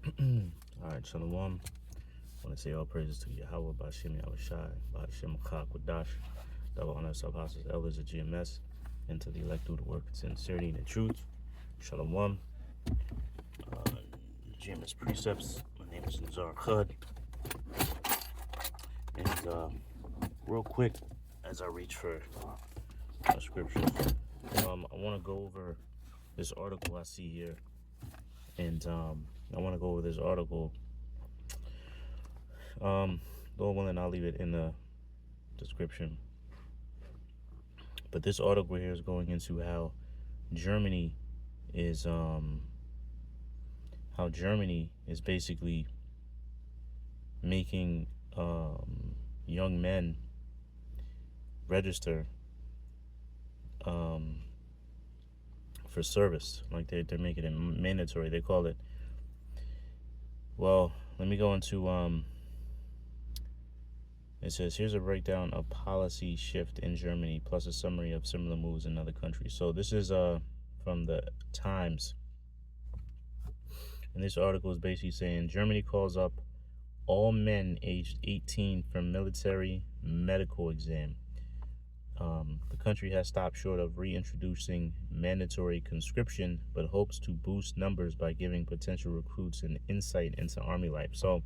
All right, Shalom. I want to say all praises to Yahweh, Bashim Yahushai, Bashim Kwadash, double honor to apostles, elders of GMS, and to the elect through the work of sincerity and truth. Shalom. GMS Precepts. My name is Nazar Khud. And real quick, as I reach for scripture, I want to go over this article I see here. And I want to go over this article. Lord willing, I'll leave it in the description. But this article here is going into how Germany is basically making young men register for service. Like they're making it mandatory. They call it. Well, let me go into it says, here's a breakdown of policy shift in Germany, plus a summary of similar moves in other countries. So this is from the Times. And this article is basically saying Germany calls up all men aged 18 for military medical exam. The country has stopped short of reintroducing mandatory conscription, but hopes to boost numbers by giving potential recruits an insight into army life. So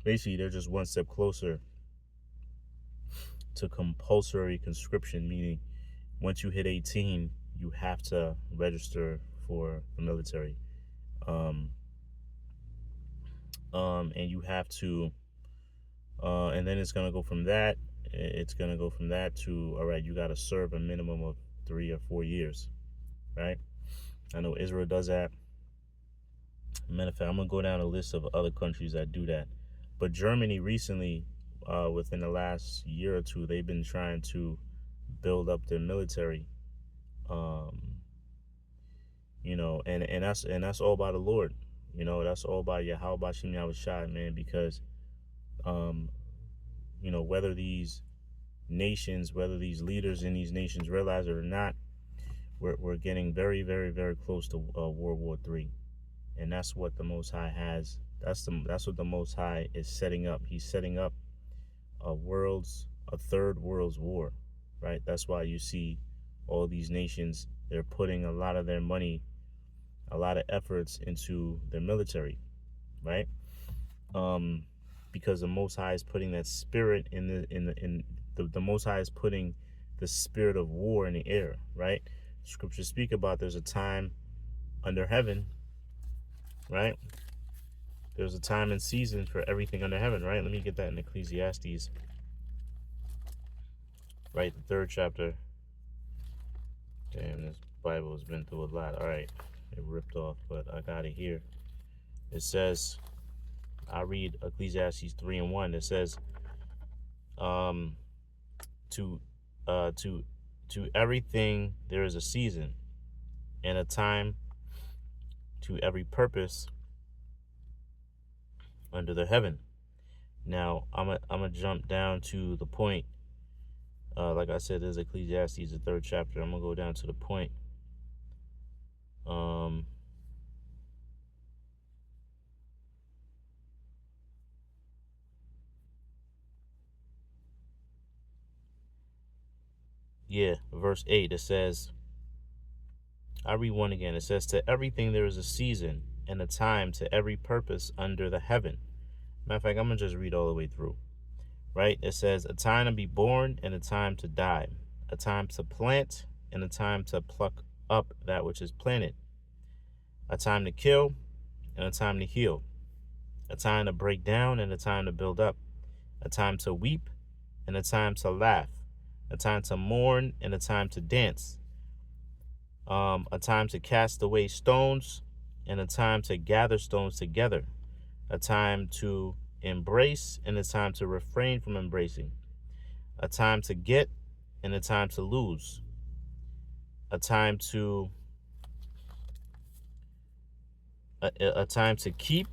basically, they're just one step closer to compulsory conscription, meaning once you hit 18, you have to register for the military. And you have to, and then it's going to go from that. It's going to go from that to, all right, you got to serve a minimum of 3 or 4 years, right? I know Israel does that. Matter of fact, I'm going to go down a list of other countries that do that. But Germany recently, within the last year or two, they've been trying to build up their military, and that's all by the Lord. That's all by Yahweh Bashim Yahushai, man, because, whether these leaders in these nations realize it or not, we're getting very, very, very close to World War III. And that's what the Most High has. That's what the Most High is setting up. He's setting up a third world's war, right? That's why you see all these nations, they're putting a lot of their money, a lot of efforts into their military, right? Because the Most High is putting that spirit the Most High is putting the spirit of war in the air, right? Scriptures speak about there's a time under heaven, right? There's a time and season for everything under heaven, right? Let me get that in Ecclesiastes, right? The 3rd chapter. Damn, this Bible has been through a lot. All right, it ripped off, but I got it here. It says, I read Ecclesiastes 3:1. It says, to everything there is a season and a time to every purpose under the heaven. Now I'm gonna jump down to the point. Like I said, there's Ecclesiastes, the 3rd chapter. I'm gonna go down to the point. Verse 8. It says, I read 1 again. It says, to everything there is a season and a time to every purpose under the heaven. Matter of fact, I'm gonna just read all the way through. Right? It says, a time to be born and a time to die, a time to plant and a time to pluck up that which is planted, a time to kill and a time to heal, a time to break down and a time to build up, a time to weep and a time to laugh, a time to mourn and a time to dance, a time to cast away stones and a time to gather stones together, a time to embrace and a time to refrain from embracing, a time to get and a time to lose, a time to keep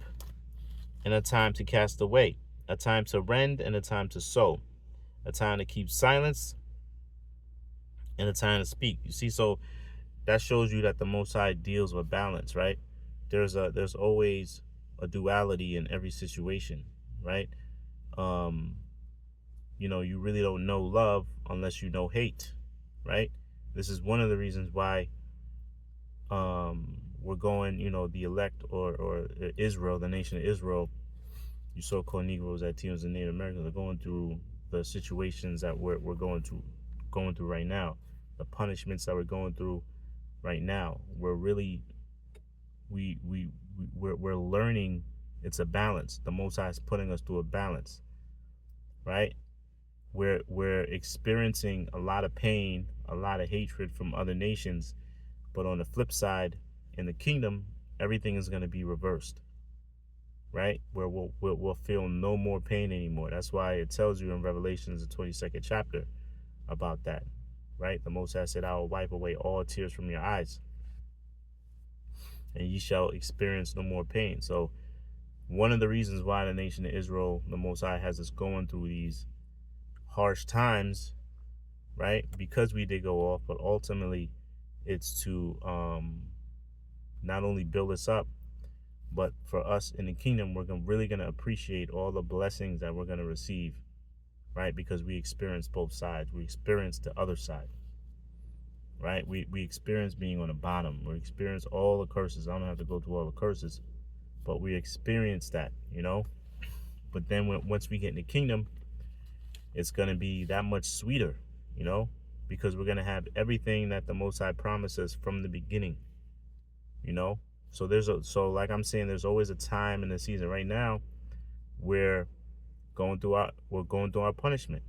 and a time to cast away, a time to rend and a time to sow, a time to keep silence and a time to speak. You see, so that shows you that the Most High deals with balance, right? There's always a duality in every situation, right? Um, you really don't know love unless you know hate, right? This is one of the reasons why we're going, the elect or Israel, the nation of Israel, you so-called Negroes, Latinos, and Native Americans are going through the situations that we're going through right now, the punishments that we're going through right now. We're really we're learning. It's a balance. The Most High is putting us through a balance, right? We're experiencing a lot of pain, a lot of hatred from other nations, but on the flip side, in the kingdom, everything is going to be reversed, right? Where we'll feel no more pain anymore. That's why it tells you in Revelations, the 22nd chapter, about that, right? The Most High said, "I will wipe away all tears from your eyes, and ye shall experience no more pain." So one of the reasons why the nation of Israel, the Most High, has us going through these harsh times, right? Because we did go off, but ultimately it's to not only build us up, but for us in the kingdom, we're really going to appreciate all the blessings that we're going to receive, right? Because we experience both sides. We experience the other side, right? We experience being on the bottom. We experience all the curses. I don't have to go through all the curses, but we experience that, But then once we get in the kingdom, it's going to be that much sweeter, because we're going to have everything that the Most High promised us from the beginning, So like I'm saying, there's always a time in the season. Right now, we're going through our punishment,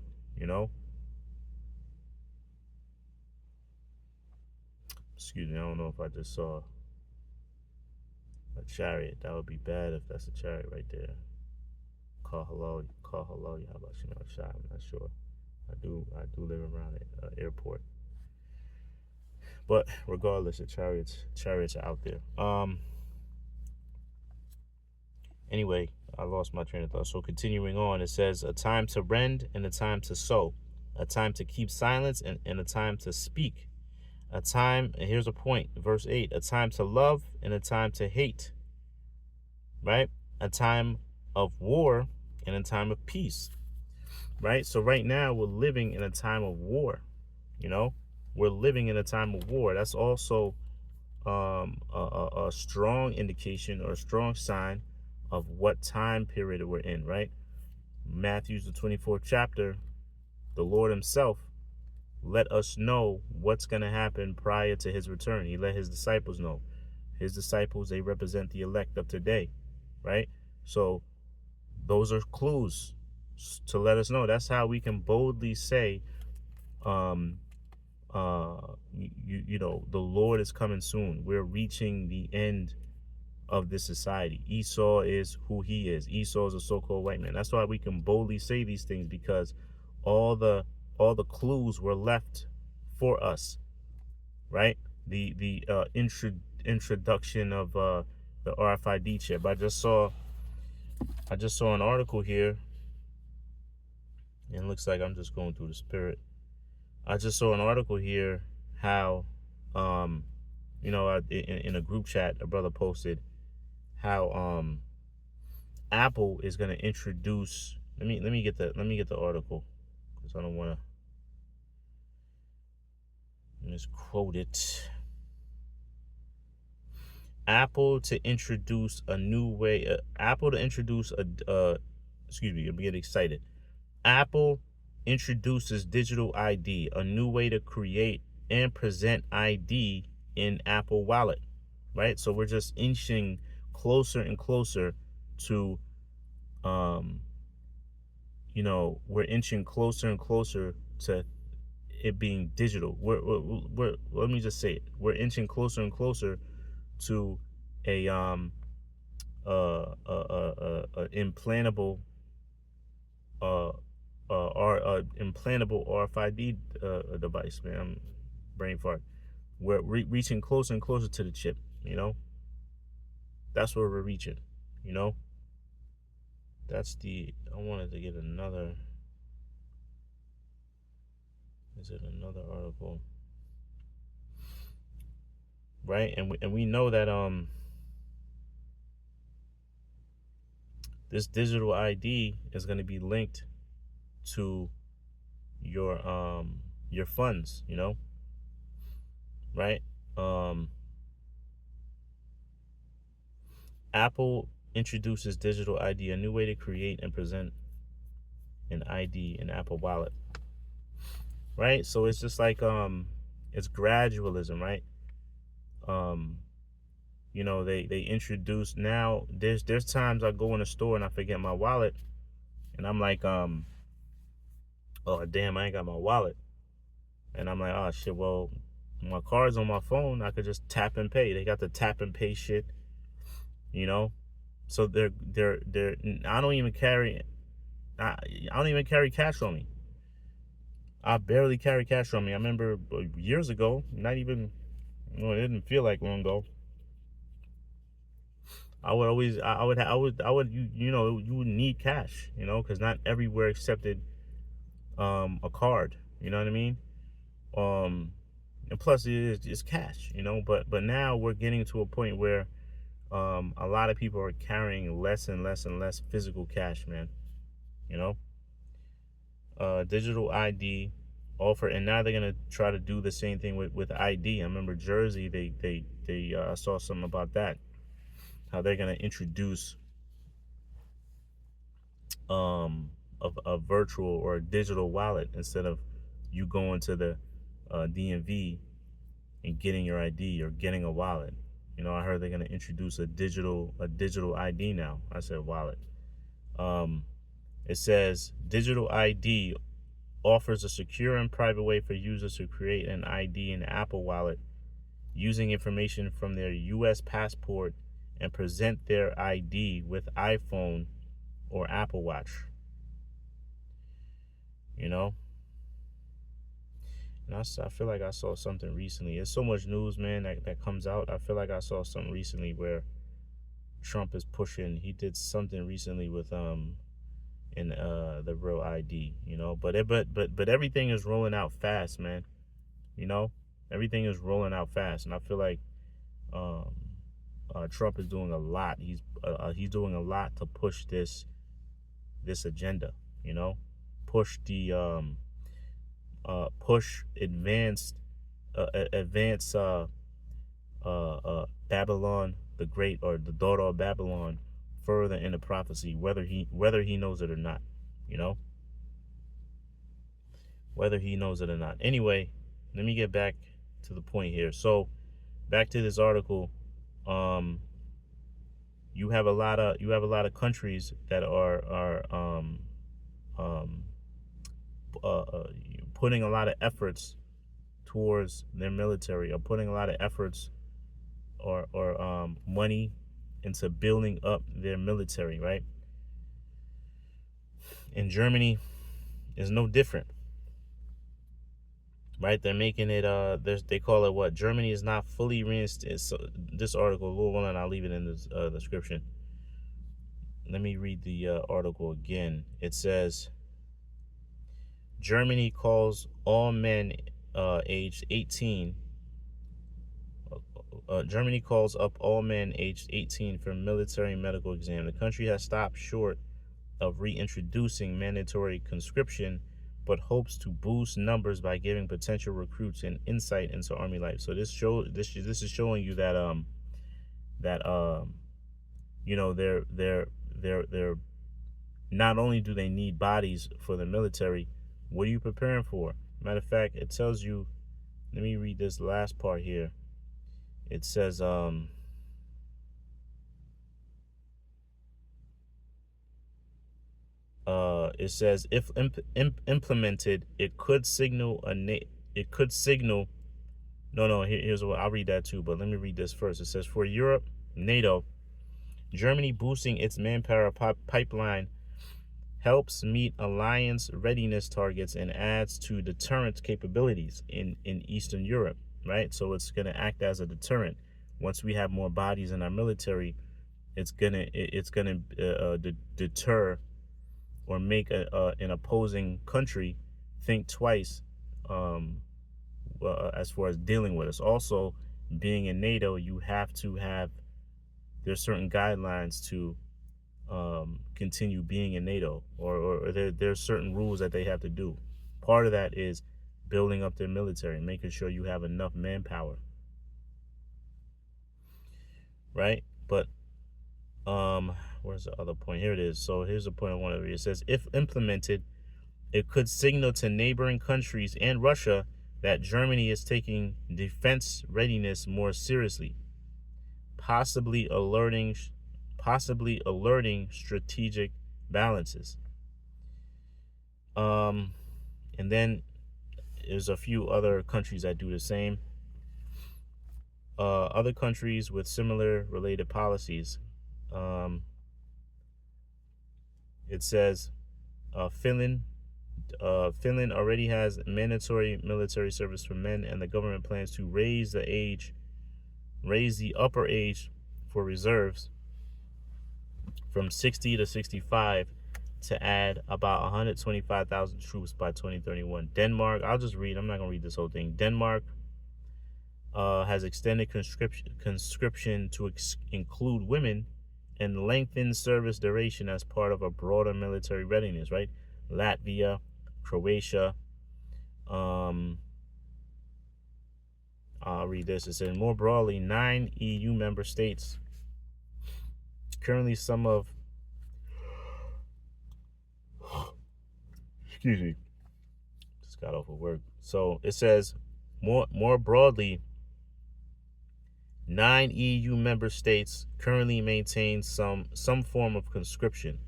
Excuse me, I don't know if I just saw a chariot. That would be bad if that's a chariot right there. Call hello, how about shot? I'm not sure. I do live around an airport. But regardless, the chariots are out there. Anyway, I lost my train of thought. So continuing on, it says, a time to rend and a time to sow, a time to keep silence and a time to speak, a time, and here's a point, verse 8, a time to love and a time to hate, right? A time of war and a time of peace, right? So right now we're living in a time of war, We're living in a time of war. That's also a strong indication or a strong sign of what time period we're in, right? Matthew's the 24th chapter, the Lord himself let us know what's going to happen prior to his return. He let his disciples know. His disciples, they represent the elect of today, right? So those are clues to let us know. That's how we can boldly say, the Lord is coming soon. We're reaching the end of this society. Esau is who he is. Esau is a so-called white man. That's why we can boldly say these things, because all the clues were left for us, right? The introduction of the RFID chip. I just saw an article here, and it looks like I'm just going through the spirit. I just saw an article here how in a group chat a brother posted how Apple is going to introduce, let me get the article, because I don't want to misquote it. Apple to introduce a new way. Excuse me, I'm getting excited. Apple introduces digital ID, a new way to create and present ID in Apple Wallet, right? So we're just inching closer and closer to, we're inching closer and closer to it being digital. We're let me just say it. We're inching closer and closer to a implantable implantable RFID device. Man, I'm brain fart. We're reaching closer and closer to the chip. That's where we're reaching. That's I wanted to get another. Is it another article? Right, and we know that this digital ID is going to be linked to your funds, you know, right? Apple introduces digital ID, a new way to create and present an ID in Apple Wallet, right? So it's just like it's gradualism, right? Um you know, they introduce, now there's times I go in a store and I forget my wallet, and I'm like, oh damn, I ain't got my wallet. And I'm like, oh shit, well, my card's on my phone, I could just tap and pay. They got the tap and pay shit, you know. So they're I don't even carry I don't even carry cash on me. I barely carry cash on me. I remember years ago, not even, well, it didn't feel like long ago, I would always, you know, you would need cash, you know, because not everywhere accepted a card. You know what I mean? And plus it's cash, you know. But now we're getting to a point where a lot of people are carrying less and less and less physical cash, man. You know, digital ID offer, and now they're gonna try to do the same thing with ID. I remember Jersey, they saw something about that, how they're gonna introduce a virtual or a digital wallet instead of you going to the DMV and getting your ID or getting a wallet. You know, I heard they're gonna introduce a digital ID now. I said wallet. It says digital ID offers a secure and private way for users to create an ID in Apple Wallet using information from their US passport and present their ID with iPhone or Apple Watch. You know, and I feel like I saw something recently. There's so much news, man, that comes out. I feel like I saw something recently where Trump is pushing. He did something recently with in the real ID, you know. But everything is rolling out fast, man. You know, everything is rolling out fast, and I feel like Trump is doing a lot. He's doing a lot to push this agenda. You know, push the push advanced Babylon the Great, or the daughter of Babylon, further into prophecy, whether he knows it or not. You know, whether he knows it or not. Anyway, let me get back to the point here. So, back to this article. You have a lot of countries that are putting a lot of efforts towards their military, or putting a lot of efforts or money into building up their military, right? And Germany is no different, right? They're making it they call it what? Germany is not fully reinstated. So this article, a little one, and I'll leave it in the description. Let me read the article again. It says, Germany calls all men aged 18. Germany calls up all men aged 18 for military medical exam. The country has stopped short of reintroducing mandatory conscription, but hopes to boost numbers by giving potential recruits an insight into army life. So this is showing you that you know, they're not only do they need bodies for the military, what are you preparing for? Matter of fact, it tells you, let me read this last part here. It says if implemented, it could signal here's what, I'll read that too, but let me read this first. It says, for Europe, NATO, Germany boosting its manpower pipeline helps meet alliance readiness targets and adds to deterrent capabilities in Eastern Europe, right? So it's going to act as a deterrent. Once we have more bodies in our military, it's gonna deter or make an opposing country think twice as far as dealing with us. Also, being in NATO, you have to have, there's certain guidelines to continue being in NATO, or there's certain rules that they have to do. Part of that is building up their military, making sure you have enough manpower, right? But where's the other point? Here it is. So here's the point I want to read. It says, if implemented, it could signal to neighboring countries and Russia that Germany is taking defense readiness more seriously, possibly alerting strategic balances. And then there's a few other countries that do the same. Other countries with similar related policies. It says Finland already has mandatory military service for men, and the government plans to raise the upper age for reserves from 60 to 65 to add about 125,000 troops by 2031. Denmark, I'll just read, I'm not going to read this whole thing. Denmark has extended conscription to include women and lengthened service duration as part of a broader military readiness, right? Latvia, Croatia. I'll read this. It says, more broadly, 9 EU member states. Currently, some of... Excuse me. Just got off of work. So it says, more broadly, 9 EU member states currently maintain some form of conscription.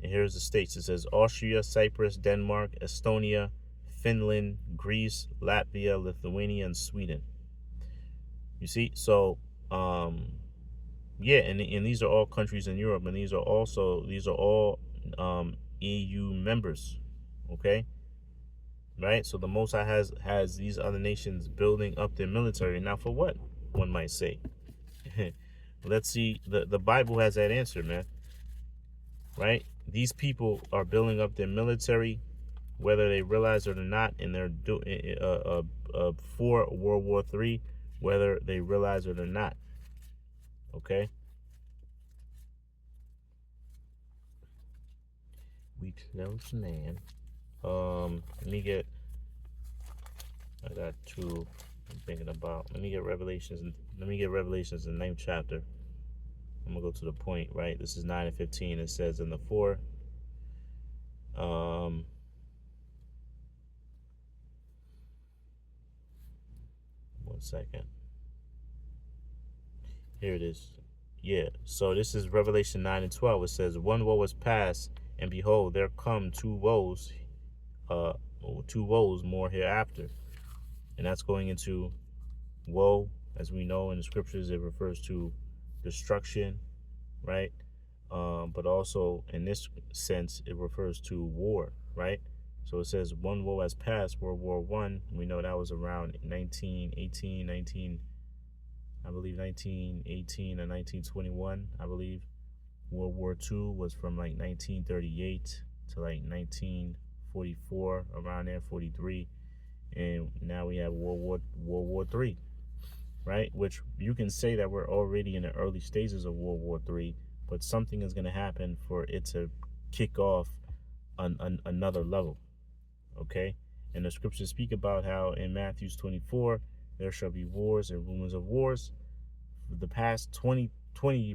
And here's the states. It says Austria, Cyprus, Denmark, Estonia, Finland, Greece, Latvia, Lithuania, and Sweden. You see? So, yeah, and these are all countries in Europe, and these are all EU members. Okay? Right? So the Most High has these other nations building up their military. Now, for what? One might say. Let's see. The Bible has that answer, man. Right? These people are building up their military, whether they realize it or not, and they're for World War III, whether they realize it or not. Okay? We close, man. Let me get... I got two I'm thinking about. Let me get Revelations in the 9th chapter. I'm gonna go to the point, right? This is 9 and 15. It says in the 4. 1 second. Here it is. Yeah. So this is Revelation 9 and 12. It says, one woe was past, and behold, there come two woes more hereafter. And that's going into woe, as we know in the scriptures, it refers to destruction, right? But also in this sense, it refers to war, right? So it says one woe has passed, World War I. We know that was around 1918 or 1921, I believe. World War II was from like 1938 to like 1944, around there, 43. And now we have World War III, right? Which you can say that we're already in the early stages of World War III, but something is going to happen for it to kick off another level, okay? And the scriptures speak about how in Matthew 24, there shall be wars and rumors of wars. For the past 20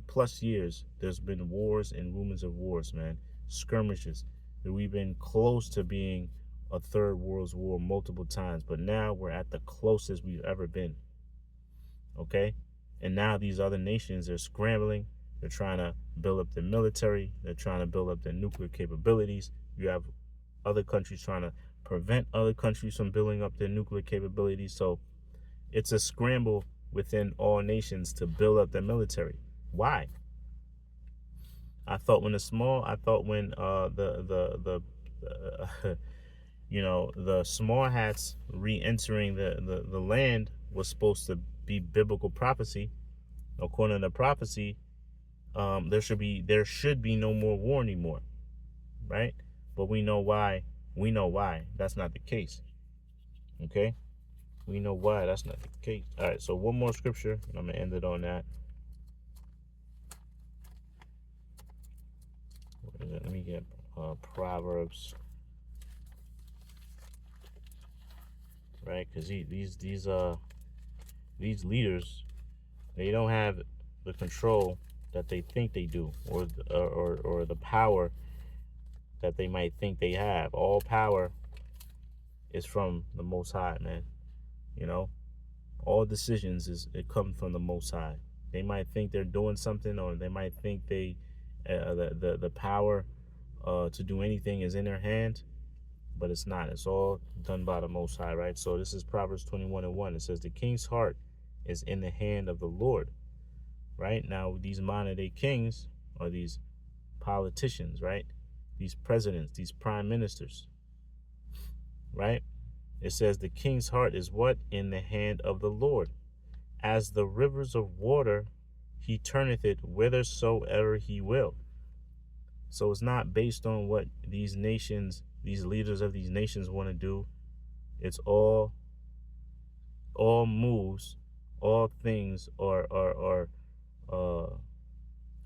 plus years, there's been wars and rumors of wars, man. Skirmishes. We've been close to being a third world war multiple times, but now we're at the closest we've ever been. Okay? And now these other nations are scrambling. They're trying to build up their military. They're trying to build up their nuclear capabilities. You have other countries trying to prevent other countries from building up their nuclear capabilities. So it's a scramble within all nations to build up their military. Why? I thought when the small small hats re-entering the land was supposed to be biblical prophecy. According to prophecy, there should be no more war anymore, right? But we know why that's not the case. Okay? We know why that's not the case. All right, so one more scripture, and I'm going to end it on that. Let me get Proverbs, right? Because these leaders, they don't have the control that they think they do, or the power that they might think they have. All power is from the Most High, man. You know, all decisions it comes from the Most High. They might think they're doing something, or they might think the power to do anything is in their hand, but it's not. It's all done by the Most High, right? So this is Proverbs 21:1. It says, "The king's heart is in the hand of the Lord." Right now, these modern day kings are these politicians, right? These presidents, these prime ministers, right? It says the king's heart is what? In the hand of the Lord. As the rivers of water, he turneth it whithersoever he will. So it's not based on what these nations, these leaders of these nations want to do. It's all moves, all things are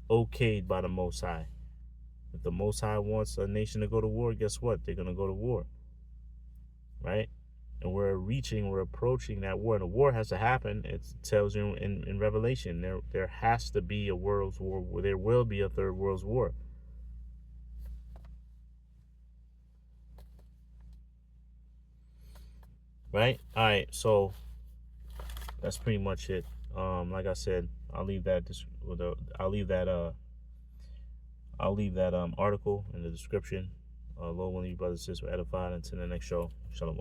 okayed by the Most High. If the Most High wants a nation to go to war, guess what? They're going to go to war, right? And we're approaching that war. And a war has to happen. It tells you in Revelation, there has to be a world war. There will be a third world war. Right? All right. So that's pretty much it. Like I said, I'll leave that article in the description. Lord willing, you brothers and sisters were edified. Until the next show, shalom.